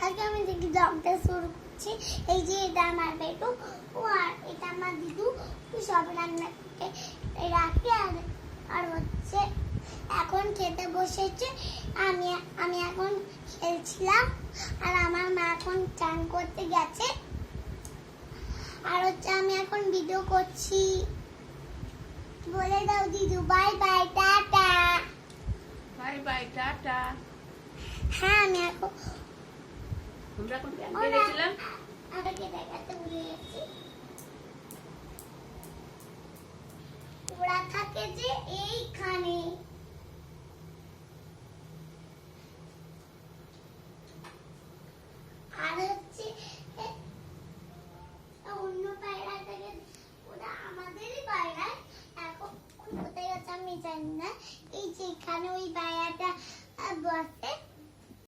আজকে আমি দেখি ব্লগটা শুরু করছি। এই যে এটা আমার বেটু আর এটা আমার দিদু, সব রান্না করতে রাখি। আর হচ্ছে এখন খেতে বসেছে। আমি এখন খেলছিলাম আর আমার মা এখন চান করতে গেছে। আর হচ্ছে আমি এখন ভিডিও করছি। বলে দাও দিদু bye bye tata. Bye bye tata. হ্যাঁ আমি এখন আমরা কোন ক্যাম্পে গেছিলাম? আমাকে দেখাতে ভুলে গেছি। ওরা থাকে যে এইখানে।